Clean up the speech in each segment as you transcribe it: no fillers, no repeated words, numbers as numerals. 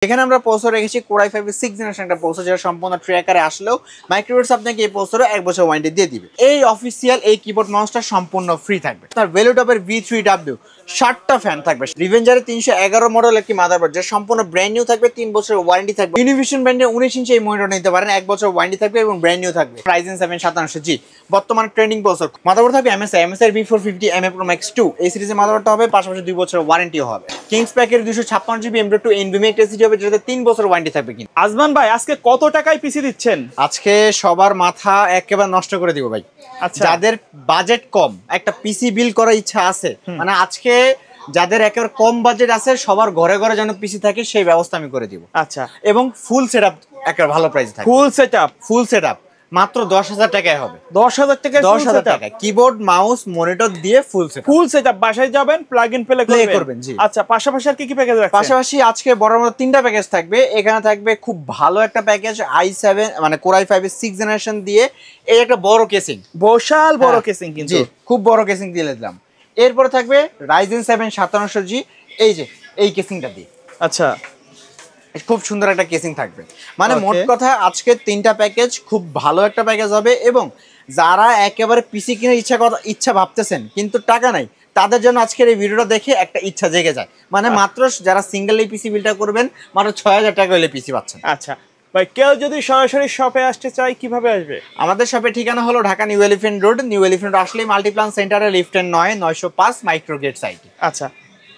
এখানে আমরা প্রসেসর রেখেছি Core i5 এর 6th জেনারেশন একটা প্রসেসর, যেটা সম্পূর্ণ ট্র্যাকারে আসলেও মাইক্রোওয়েভস আপনাকে এই প্রসেসরে 1 বছর ওয়ারেন্টি দিয়ে দিবে। এই অফিসিয়াল এই কিবোর্ড মাউসটা সম্পূর্ণ ফ্রি থাকবে। তার ভেলোটপের V3W 60টা ফ্যান থাকবে। রিভেঞ্জারের 311 মডেল একটি মাদারবোর্ড, যেটা সম্পূর্ণ ব্র্যান্ড নিউ থাকবে, 3 বছরের ওয়ারেন্টি থাকবে। ইউনিভিশন ব্র্যান্ডের 19 ইঞ্চি এই মনিটর নিতে পারেন, 1 বছর ওয়ারেন্টি থাকবে এবং ব্র্যান্ড নিউ থাকবে। Ryzen 7 5700G বর্তমানে ট্রেন্ডিং প্রসেসর। মাদারবোর্ড থাকবে MSI B450 MA Pro Max 2 এই সিরিজের মাদারবোর্ডটা হবে, পাশাপাশি 2 বছরের ওয়ারেন্টিও হবে। Kings প্যাকের 256GB M.2 NVMe SSD হবে, যেটাতে 3 বছর ওয়ারেন্টি থাকবে। কিন্তু আজমান ভাই আজকে কত টাকায় পিসি দিচ্ছেন? আজকে সবার মাথা একেবারে নষ্ট করে দিব ভাই। আচ্ছা, যাদের বাজেট কম, একটা পিসি বিল করার ইচ্ছা আছে, মানে আজকে যাদের একেবারে কম বাজেট আছে, সবার ঘরে ঘরে যেন পিসি থাকে সেই ব্যবস্থা আমি করে দিব। আচ্ছা, এবং ফুল সেটআপ একেবারে ভালো প্রাইস থাকে। ফুল সেটআপ মাত্র 10,000 টাকায় হবে। 10,000 টাকায় 10,000 টাকায় কিবোর্ড মাউস মনিটর দিয়ে ফুল সেটআপ বাসায় যাবেন, প্লাগ ইন প্লে করবেন। জি আচ্ছা, পাশাপাশি আর কি প্যাকেজ রাখছেন? পাশাপাশি আজকে বড় মতো 3টা প্যাকেজ থাকবে। এখানে থাকবে খুব ভালো একটা প্যাকেজ i7 মানে Core i5 এর 6th জেনারেশন দিয়ে এই একটা বড় কেসিং, বিশাল বড় কেসিং, কিন্তু খুব বড় কেসিং দিয়ে দিলাম। এরপর থাকবে Ryzen 7 5700G এই যে এই কেসিংটা দিয়ে। আচ্ছা, খুব সুন্দর একটা কেসিং থাকবে। মানে মোট কথা আজকে 3টা প্যাকেজ খুব ভালো একটা প্যাকেজ হবে। এবং যারা একেবারে পিসি কেনার ইচ্ছা ভাবতেছেন কিন্তু টাকা নাই, তাদের জন্য আজকের এই ভিডিওটা দেখে একটা ইচ্ছা জেগে যায়। মানে মাত্র যারা সিঙ্গেল এই পিসি বিলটা করবেন, মাত্র 6,000 টাকা হলে পিসি পাচ্ছেন। আচ্ছা ভাই, কেউ যদি সরাসরি শপে আসতে চায় কিভাবে আসবে? আমাদের শপের ঠিকানা হলো Dhaka new elephant road. New elephant আসলেই মাল্টিপ্লান সেন্টারে লিফটের 9/905 মাইক্রোগেট সাইট। আচ্ছা,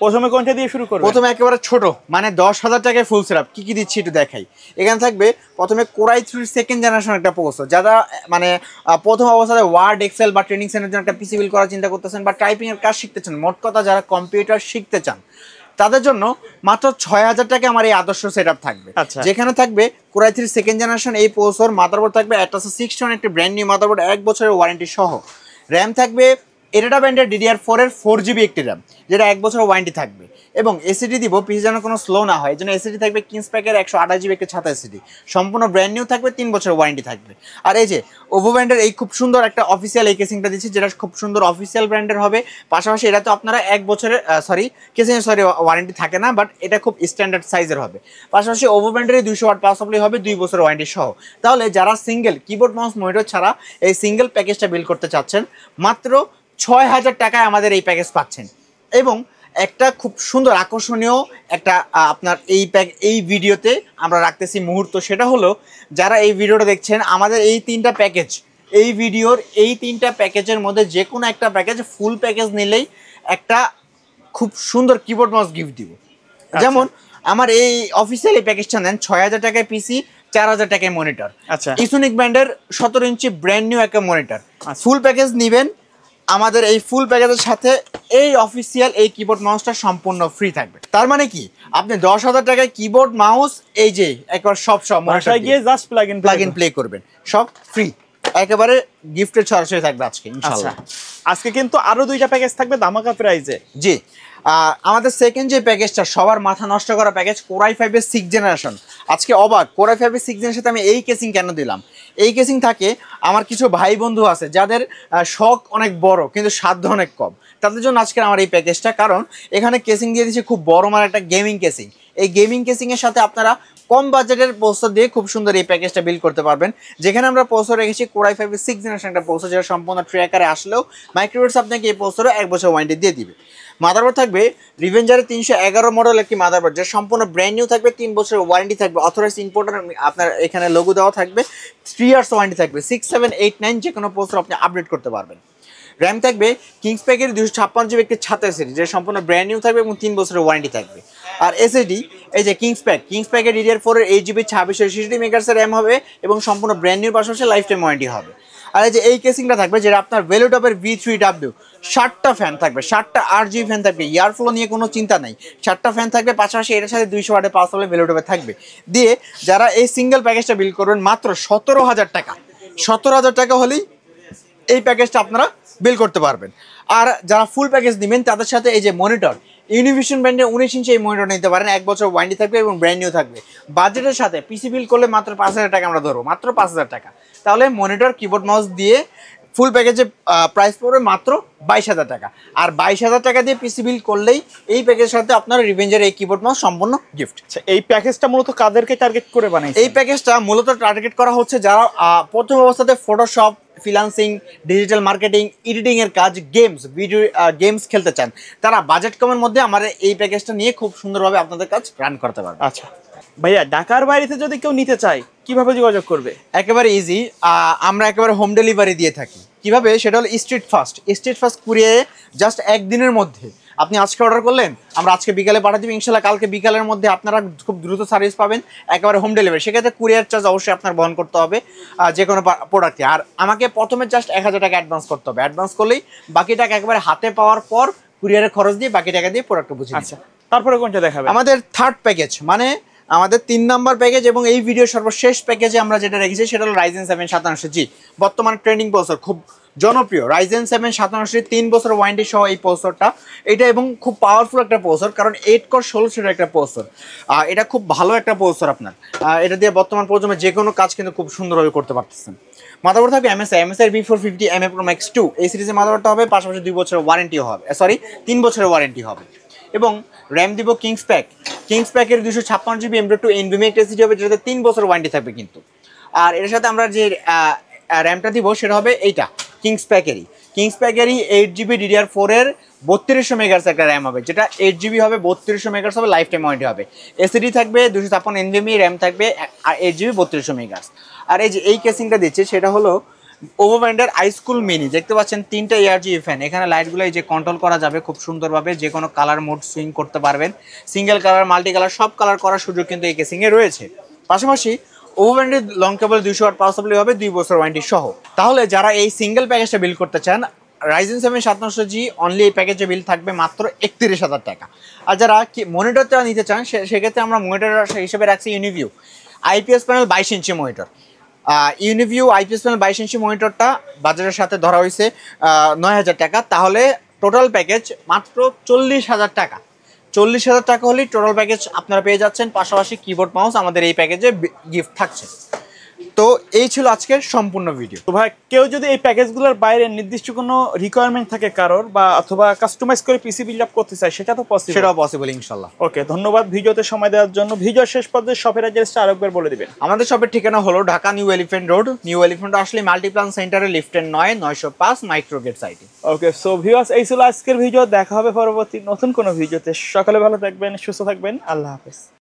প্রথমে কোনটা দিয়ে শুরু করব? প্রথমে একেবারে ছোট, মানে 10,000 টাকায় ফুল সেটআপ কি কি দিচ্ছি একটু দেখাই। এখানে থাকবে প্রথমে Core i3 2nd জেনারেশন একটা প্রসেসর, যারা মানে প্রথম অবস্থায় ওয়ার্ড এক্সেল বা ট্রেনিং সেন্টারের জন্য একটা পিসি বিল করার চিন্তা করতেছেন বা টাইপিং এর কাজ শিখতেছেন, মোট কথা যারা কম্পিউটার শিখতে চান, তাদের জন্য মাত্র 6,000 টাকা আমার এই আদর্শ সেটআপ থাকবে। যেখানে থাকবে Core i3 2nd জেনারেশন এই প্রসেসর, মাদারবোর্ড থাকবে Atos 61 একটি ব্র্যান্ড নিউ মাদারবোর্ড, 1 বছরের ওয়ারেন্টি সহ। র্যাম থাকবে এটাটা ব্র্যান্ডের DDR4 এর 4GB একটি র্যাম, যেটা 1 বছর ওয়ারেন্টি থাকবে। এবং এসএসডি দিব, পিসি যেন কোনো স্লো না হয়, এই জন্য এসএসডি থাকবে কিংস প্যাকের 128GB একটি ছাতা এসএসডি, সম্পূর্ণ ব্র্যান্ড নিউ থাকবে, 3 বছর ওয়ারেন্টি থাকবে। আর এই যে ওভো ব্র্যান্ডের এই খুব সুন্দর একটা অফিসিয়াল এই কেসিংটা দিচ্ছি, যেটা খুব সুন্দর অফিসিয়াল ব্র্যান্ডের হবে। পাশাপাশি এটা তো আপনারা 1 বছরের ওয়ারেন্টি থাকে না, বাট এটা খুব স্ট্যান্ডার্ড সাইজের হবে। পাশাপাশি ওভো ব্র্যান্ডের 200 ওয়াট পাওয়ার সাপ্লাই হবে, 2 বছর ওয়ারেন্টি সহ। তাহলে যারা সিঙ্গেল কিবোর্ড মাউস মনিটর ছাড়া এই সিঙ্গেল প্যাকেজটা বিল করতে চাচ্ছেন, মাত্র 6,000 টাকায় আমাদের এই প্যাকেজ পাচ্ছেন। এবং একটা খুব সুন্দর আকর্ষণীয় একটা আপনার এই ভিডিওতে আমরা রাখতেছি মুহূর্ত, সেটা হলো যারা এই ভিডিওটা দেখছেন, আমাদের এই 3টা প্যাকেজ, এই ভিডিওর এই 3টা প্যাকেজের মধ্যে যে কোনো একটা প্যাকেজ ফুল প্যাকেজ নিলেই একটা খুব সুন্দর কিবোর্ড মাউস গিফট দিব। যেমন আমার এই অফিসিয়াল এই প্যাকেজটা নেন, 6,000 টাকায় পিসি, 4,000 টাকায় মনিটর। আচ্ছা, ইসোনিক ব্র্যান্ডের 17 ইঞ্চি ব্র্যান্ড নিউ একটা মনিটর। ফুল প্যাকেজ নেবেন, আমাদের এই ফুল প্যাকেজের সাথে এই অফিসিয়াল এই কিবোর্ড মাউসটা সম্পূর্ণ ফ্রি থাকবে। তার মানে কি, আপনি 10,000 টাকায় কিবোর্ড মাউস এই যে একবার সব বাসায় গিয়ে জাস্ট প্লাগ ইন প্লে করবেন, সব ফ্রি, একেবারে গিফটের ছড়াছড়ি থাকবে আজকে ইনশাআল্লাহ। আজকে কিন্তু আরো 2টা প্যাকেজ থাকবে ধামাকা প্রাইজে। জি, আমাদের সেকেন্ড যে প্যাকেজটা সবার মাথা নষ্ট করা প্যাকেজ, Core i5 এর 6th জেনারেশন। আজকে অবাক, Core i5 এর 6th জেনারেশন সাথে আমি এই কেসিং কেন দিলাম। এই কেসিং থাকে আমার কিছু ভাই বন্ধু আছে যাদের শখ অনেক বড় কিন্তু সাধ্য অনেক কম, তাদের জন্য আজকে আমার এই প্যাকেজটা। কারণ এখানে কেসিং দিয়ে দিচ্ছে খুব বড় মানে একটা গেমিং কেসিং। এই গেমিং কেসিংয়ের সাথে আপনারা কম বাজেটের প্রসেসর দিয়ে খুব সুন্দর এই প্যাকেজটা বিল করতে পারবেন। যেখানে আমরা প্রসেসর রেখেছি Core i5 এর 6th জেনারেশন একটা প্রসেসর, যেটা সম্পূর্ণ ট্র্যাকারে আসলেও মাইক্রোওয়েভস আপনাকে এই প্রসেসরে 1 বছর ওয়ারেন্টি দিয়ে দিবে। মাদারবোর্ড থাকবে রিভেঞ্জারের 311 মডেল একটি মাদারবোর্ড, যেটা সম্পূর্ণ ব্র্যান্ড নিউ থাকবে, 3 বছরের ওয়ারেন্টি থাকবে। অথরাইজড ইম্পোর্টার আপনার এখানে লোগো দেওয়া থাকবে, 3 ইয়ার্স ওয়ারেন্টি থাকবে। 6, 7, 8, 9 যে কোনো প্রসেসর আপনি আপডেট করতে পারবেন। র্যাম থাকবে কিংস প্যাকের 256GB একটি ছাতা এসএসডি, যেটা সম্পূর্ণ ব্র্যান্ড নিউ থাকবে এবং 3 বছরের ওয়ারেন্টি থাকবে। আর এসএসডি এই যে কিংস প্যাকের DDR4 এর 8GB 2666 মেগাহার্টজের র্যাম হবে এবং সম্পূর্ণ ব্র্যান্ড নিউ, পাশাপাশি লাইফ টাইম ওয়ারেন্টি হবে। আর এই যে এই কেসিংটা থাকবে, যেটা আপনার ভেলোটপের V3W 60টা ফ্যান থাকবে, 60টা RGB ফ্যান থাকবে, এয়ারফ্লো নিয়ে কোনো চিন্তা নাই, 60টা ফ্যান থাকবে। পাশাপাশি এটার সাথে 200 ওয়াটের পাওয়ার সাপ্লাই ভেলোটপে থাকবে। দিয়ে যারা এই সিঙ্গেল প্যাকেজটা বিল করবেন, মাত্র 17,000 টাকা, 17,000 টাকা হলেই এই প্যাকেজটা আপনারা বিল করতে পারবেন। আর যারা ফুল প্যাকেজ নেবেন, তাদের সাথে এই যে মনিটর, ইউনিভিশন ব্র্যান্ডের 19 ইঞ্চি এই মনিটর নিতে পারেন, 1 বছর ওয়ারেন্টি থাকবে এবং ব্র্যান্ড নিউ থাকবে। বাজেটের সাথে পিসি বিল করলে মাত্র 5,000 টাকা আমরা ধরবো, মাত্র 5,000 টাকা। তাহলে মনিটর কিবোর্ড মাউস দিয়ে ফুল প্যাকেজে প্রাইস পড়বে মাত্র 22,000 টাকা। আর 22,000 টাকা দিয়ে পিসি বিল করলেই এই প্যাকেজের সাথে আপনার রিভেঞ্জের এই কিবোর্ড মাউস সম্পূর্ণ গিফট। আচ্ছা, এই প্যাকেজটা মূলত কাদেরকে টার্গেট করে বানাইছেন? এই প্যাকেজটা মূলত টার্গেট করা হচ্ছে যারা প্রথম অবস্থাতে Photoshop, freelancing, digital marketing, editing এর কাজ, ভিডিও গেমস খেলতে চান, তারা বাজেট কমের মধ্যে আমার এই প্যাকেজটা নিয়ে খুব সুন্দরভাবে আপনাদের কাজ রান করতে পারবে। আচ্ছা ভাইয়া, ঢাকার বাইরেতে যদি কেউ নিতে চায় কিভাবে যোগাযোগ করবে? একেবারে ইজি, আমরা একেবারে হোম ডেলিভারি দিয়ে থাকি। কিভাবে? সেটা হলো স্ট্রিট ফাস্ট কুরিয়ারে জাস্ট একদিনের মধ্যে আপনি আজকে অর্ডার করলেন, আমরা আজকে বিকালে পাঠিয়ে দিব, ইনশাল্লাহ কালকে বিকালের মধ্যে আপনারা খুব দ্রুত সার্ভিস পাবেন, একেবারে হোম ডেলিভারি। সেক্ষেত্রে কুরিয়ার চার্জ অবশ্যই আপনার বহন করতে হবে যে কোনো প্রোডাক্টে। আর আমাকে প্রথমে জাস্ট 1,000 টাকা অ্যাডভান্স করতে হবে। অ্যাডভান্স করলেই বাকি টাকা একেবারে হাতে পাওয়ার পর কুরিয়ারের খরচ দিয়ে বাকি টাকা দিয়ে প্রোডাক্টটা বুঝে। আচ্ছা, তারপরে কোনটা দেখাবে? আমাদের থার্ড প্যাকেজ, মানে আমাদের 3 নাম্বার প্যাকেজ এবং এই ভিডিও সর্বশেষ প্যাকেজে আমরা যেটা রেখেছি সেটা হলো Ryzen 7 9700G, বর্তমানে ট্রেন্ডিং প্রসেসর, খুব জনপ্রিয় Ryzen 7 9700, 3 বছর ওয়ারেন্টি সহ এই প্রসেসরটা। এটা এবং খুব পাওয়ারফুল একটা প্রসেসর, কারণ 8 কোর 16 একটা প্রসেসর। এটা খুব ভালো একটা প্রসেসর আপনার। এটা দিয়ে বর্তমান প্রজন্মে যে কোনো কাজ কিন্তু খুব সুন্দরভাবে করতে পারতেছেন। মাদারবোর্ড থাকবে MSI B450 MA Pro Max 2, এই সিরিজের মাদারবোর্ডটা হবে, পাশাপাশি 2 বছরের ওয়ারেন্টিও হবে, 3 বছরের ওয়ারেন্টি হবে। এবং র্যাম দিব কিংস প্যাকের 256GB M.2 NVMe একটা SSD হবে, যেটাতে 3 বছর ওয়ারেন্টি থাকবে কিন্তু। আর এর সাথে আমরা যে র্যামটা দিব সেটা হবে এইটা কিংস প্যাকেরই 8GB DDR4 এর 3200 মেগাহার্টজ একটা র্যাম হবে, যেটা 8GB হবে, 3200 মেগাহার্টজ হবে, লাইফ টাইম ওয়ারেন্টি হবে। SSD থাকবে 256 NVMe, র্যাম থাকবে আর 8GB 3200 মেগাহার্টজ। আর এই যে এই কেসিংটা দিচ্ছে সেটা হলো ওভারব্যান্ডের iSchool মিনি, দেখতে পাচ্ছেন 3টা ARGB ফ্যান। এখানে লাইটগুলো এই যে কন্ট্রোল করা যাবে খুব সুন্দরভাবে, যে কোনো কালার মোড সুইং করতে পারবেন, সিঙ্গেল কালার, মাল্টি কালার, সব কালার করার সুযোগ কিন্তু এই কেসিংয়ে রয়েছে। পাশাপাশি ওভারব্যান্ডের long cable 200 watt power supply হবে, 2 বছর ওয়ারেন্টি সহ। তাহলে যারা এই সিঙ্গেল প্যাকেজটা বিল করতে চান, Ryzen 7 9700G অনলি এই প্যাকেজে বিল থাকবে মাত্র 31,000 টাকা। আর যারা মনিটরটা নিতে চান সেক্ষেত্রে আমরা মনিটর হিসেবে রাখছি Uniview IPS panel 22 inch monitor. Uniview IPS panel 22 ইঞ্চি মনিটরটা বাজারের সাথে ধরা হয়েছে 9,000 টাকা। তাহলে টোটাল প্যাকেজ মাত্র 40,000 টাকা। 40,000 টাকা হলেই টোটাল প্যাকেজ আপনারা পেয়ে যাচ্ছেন, পাশাপাশি কিবোর্ড মাউস আমাদের এই প্যাকেজে গিফট থাকছে। তো এই ছিল আজকের সম্পূর্ণ ভিডিও। তো ভাই, কেউ যদি এই প্যাকেজগুলোর বাইরে নির্দিষ্ট কোনো রিকোয়ারমেন্ট থাকে কারোর, বা অথবা কাস্টমাইজ করে পিসি বিল্ড আপ করতে চায়, সেটা তো পসিবল? সেটাও পসিবল ইনশাল্লাহ। ওকে, ধন্যবাদ ভিডিওতে সময় দেওয়ার জন্য। ভিডিও শেষ পর্যায়ে শপের অ্যাড্রেসটা আরেকবার বলে দিবেন। আমাদের শপের ঠিকানা হলো Dhaka new elephant road. New elephant আসলে মাল্টিপ্লান সেন্টারে লিফটের 905 মাইক্রোগেট সাইটে। ওকে, সো ভিউয়ার্স, এই ছিল আজকের ভিডিও। দেখা হবে পরবর্তী নতুন কোনো ভিডিওতে। সকালে ভালো থাকবেন, সুস্থ থাকবেন, আল্লাহ হাফেজ।